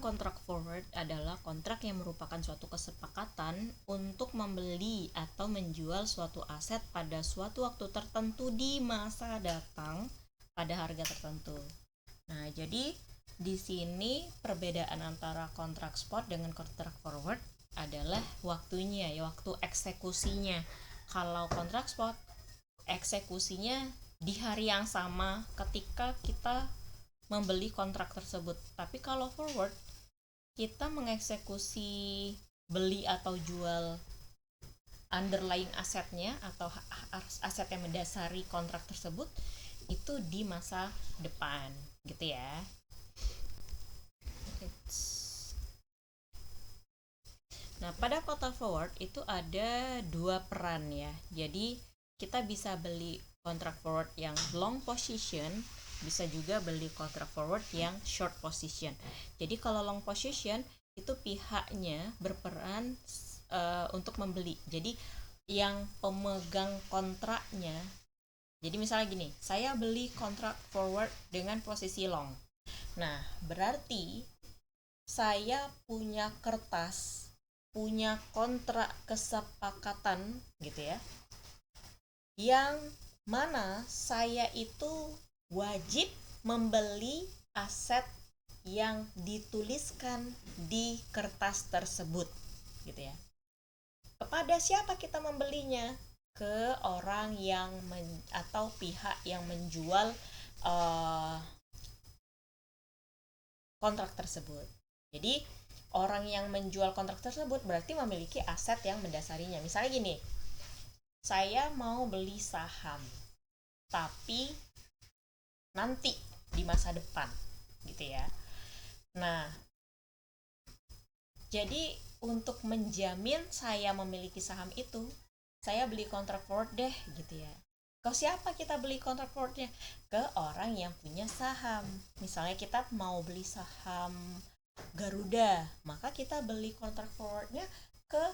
kontrak forward adalah kontrak yang merupakan suatu kesepakatan untuk membeli atau menjual suatu aset pada suatu waktu tertentu di masa datang pada harga tertentu. Nah, jadi di sini perbedaan antara kontrak spot dengan kontrak forward adalah waktunya, ya, waktu eksekusinya. Kalau kontrak spot eksekusinya di hari yang sama ketika kita membeli kontrak tersebut. Tapi kalau forward, kita mengeksekusi beli atau jual underlying asetnya atau aset yang mendasari kontrak tersebut itu di masa depan, gitu ya. Nah, pada kontrak forward itu ada dua peran ya. Jadi kita bisa beli kontrak forward yang long position, bisa juga beli kontrak forward yang short position. Jadi kalau long position itu pihaknya berperan untuk membeli. Jadi yang pemegang kontraknya, jadi misalnya gini, saya beli kontrak forward dengan posisi long. Nah, berarti saya punya kertas, punya kontrak kesepakatan gitu ya, yang mana saya itu wajib membeli aset yang dituliskan di kertas tersebut gitu ya. Kepada siapa kita membelinya? Ke orang yang atau pihak yang menjual kontrak tersebut. Jadi orang yang menjual kontrak tersebut berarti memiliki aset yang mendasarinya. Misalnya gini, saya mau beli saham, tapi nanti di masa depan, gitu ya. Nah, jadi untuk menjamin saya memiliki saham itu, saya beli kontrak forward deh, gitu ya. Ke siapa kita beli kontrak forwardnya? Ke orang yang punya saham. Misalnya kita mau beli saham Garuda, maka kita beli kontrak forwardnya ke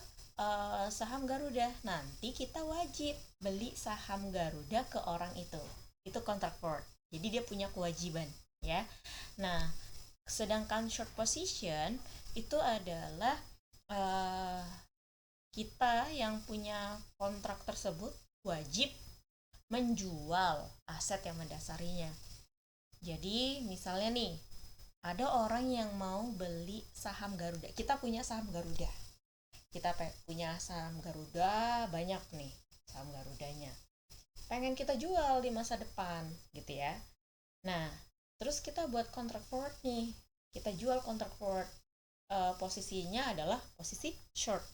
saham Garuda. Nanti kita wajib beli saham Garuda ke orang itu. Itu kontrak forward. Jadi dia punya kewajiban, ya. Nah, sedangkan short position itu adalah kita yang punya kontrak tersebut wajib menjual aset yang mendasarinya. Jadi misalnya nih, ada orang yang mau beli saham Garuda. Kita punya saham Garuda. Kita punya saham Garuda banyak nih, saham Garudanya. Pengen kita jual di masa depan, gitu ya. Nah, terus kita buat kontrak forward nih. Kita jual kontrak forward. Posisinya adalah posisi short.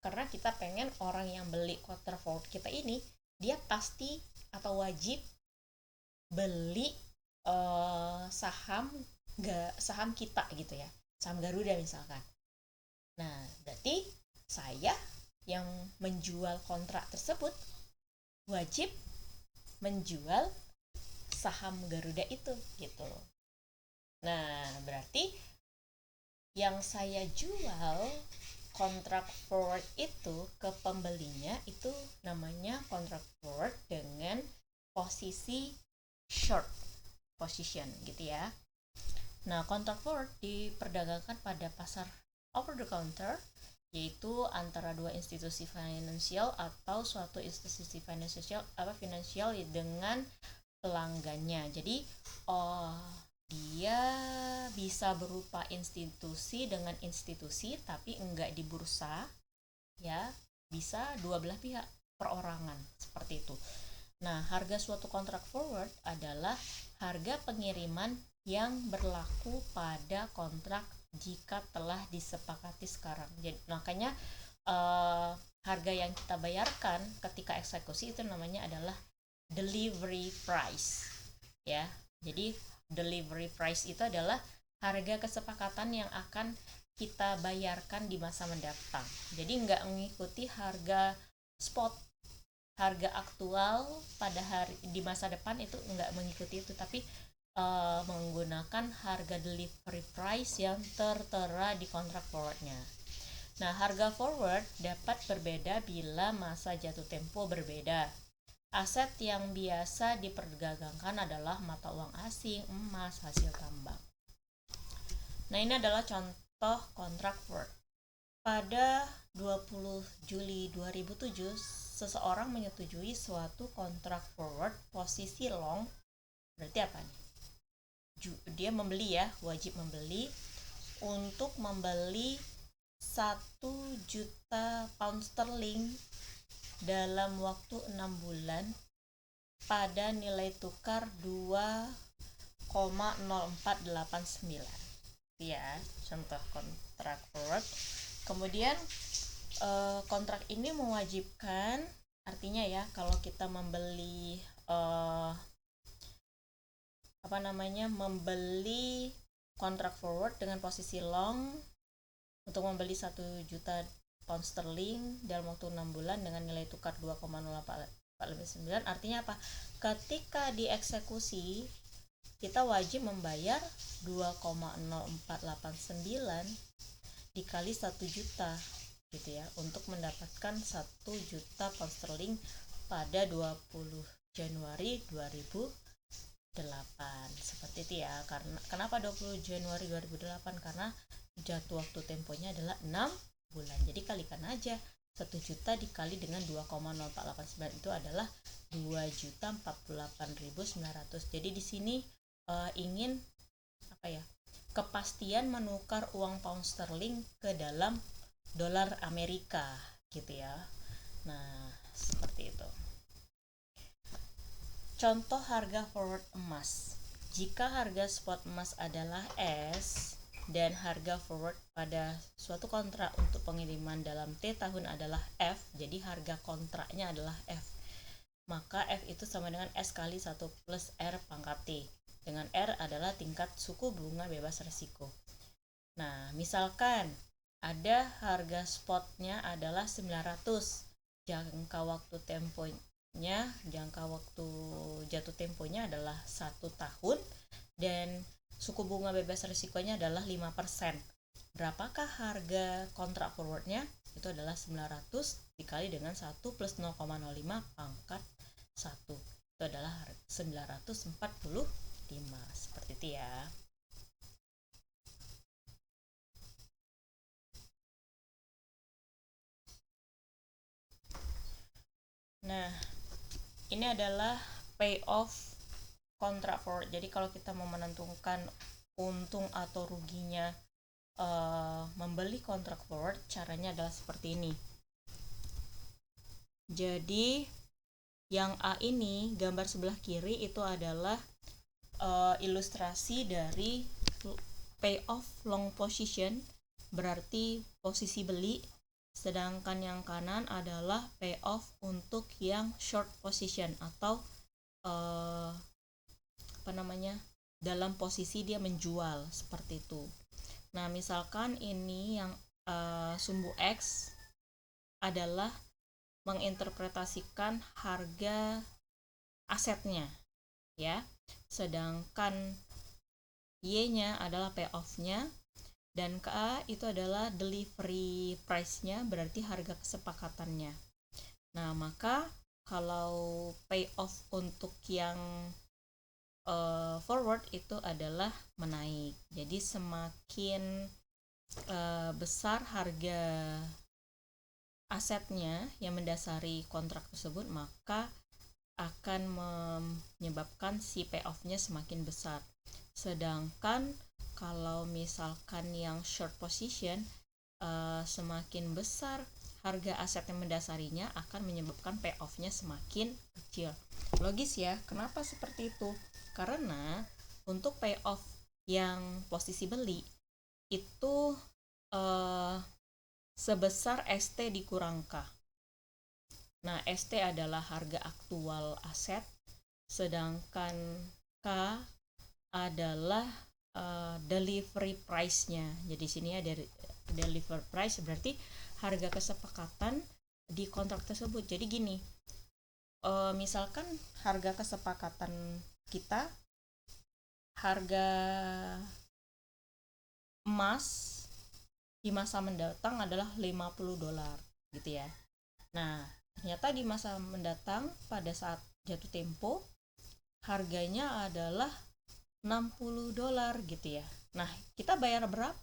Karena kita pengen orang yang beli kontrak forward kita ini, dia pasti atau wajib beli saham kita gitu ya, saham Garuda misalkan. Nah, berarti saya yang menjual kontrak tersebut wajib menjual saham Garuda itu gitu. Nah, berarti yang saya jual kontrak forward itu ke pembelinya itu namanya kontrak forward dengan posisi short position gitu ya. Nah, kontrak forward diperdagangkan pada pasar over the counter, yaitu antara dua institusi finansial atau suatu institusi finansial dengan pelanggannya. Jadi dia bisa berupa institusi dengan institusi tapi enggak di bursa, ya, bisa dua belah pihak perorangan seperti itu. Nah, harga suatu kontrak forward adalah harga pengiriman yang berlaku pada kontrak jika telah disepakati sekarang. Jadi makanya harga yang kita bayarkan ketika eksekusi itu namanya adalah delivery price, ya. Jadi delivery price itu adalah harga kesepakatan yang akan kita bayarkan di masa mendatang. Jadi nggak mengikuti harga spot, harga aktual pada hari di masa depan itu nggak mengikuti itu, tapi menggunakan harga delivery price yang tertera di kontrak forwardnya. Nah, harga forward dapat berbeda bila masa jatuh tempo berbeda. Aset yang biasa diperdagangkan adalah mata uang asing, emas, hasil tambang. Nah, ini adalah contoh kontrak forward. Pada 20 Juli 2007, seseorang menyetujui suatu kontrak forward posisi long. Berarti apa nih? Dia membeli ya, wajib membeli untuk membeli 1 juta pound sterling dalam waktu 6 bulan pada nilai tukar 2,0489 ya, contoh kontrak forward. Kemudian kontrak ini mewajibkan, artinya ya, kalau kita membeli membeli kontrak forward dengan posisi long untuk membeli 1 juta pound sterling dalam waktu 6 bulan dengan nilai tukar 2,0459, artinya apa? Ketika dieksekusi kita wajib membayar 2,0489 dikali 1 juta gitu ya, untuk mendapatkan 1 juta pound sterling pada 20 Januari 2008. Seperti itu ya. Karena kenapa 20 Januari 2008? Karena jatuh waktu temponya adalah 6 bulan. Jadi kalikan aja 1 juta dikali dengan 2,0489 itu adalah 2.048.900. Jadi di sini ingin kepastian menukar uang pound sterling ke dalam dolar Amerika gitu ya. Nah, seperti itu. Contoh harga forward emas. Jika harga spot emas adalah S dan harga forward pada suatu kontrak untuk pengiriman dalam T tahun adalah F, jadi harga kontraknya adalah F. Maka F itu sama dengan S kali 1 plus R pangkat T, dengan R adalah tingkat suku bunga bebas risiko. Nah, misalkan ada harga spotnya adalah 900, jangka waktu jatuh temponya adalah 1 tahun, dan suku bunga bebas risikonya adalah 5%. Berapakah harga kontrak forwardnya? Itu adalah 900 dikali dengan 1 plus 0,05 pangkat 1. Itu adalah 945. Seperti itu ya. Nah, ini adalah payoff kontrak forward. Jadi kalau kita mau menentukan untung atau ruginya membeli kontrak forward, caranya adalah seperti ini. Jadi yang A ini, gambar sebelah kiri itu adalah ilustrasi dari payoff long position, berarti posisi beli. Sedangkan yang kanan adalah payoff untuk yang short position atau dalam posisi dia menjual, seperti itu. Nah, misalkan ini yang sumbu X adalah menginterpretasikan harga asetnya ya, sedangkan Y-nya adalah payoff-nya, dan K itu adalah delivery price-nya, berarti harga kesepakatannya. Nah, maka kalau payoff untuk yang forward itu adalah menaik. Jadi semakin besar harga asetnya yang mendasari kontrak tersebut, maka akan menyebabkan si payoff-nya semakin besar. Sedangkan kalau misalkan yang short position, semakin besar harga aset yang mendasarinya akan menyebabkan payoff-nya semakin kecil. Logis ya, kenapa seperti itu? Karena untuk payoff yang posisi beli itu sebesar ST dikurang K. Nah, ST adalah harga aktual aset, sedangkan K adalah delivery price-nya. Jadi sini ada delivery price, berarti harga kesepakatan di kontrak tersebut. Jadi gini, misalkan harga kesepakatan kita, harga emas di masa mendatang adalah $50 gitu ya. Nah, ternyata di masa mendatang pada saat jatuh tempo harganya adalah $60 gitu ya. Nah, kita bayar berapa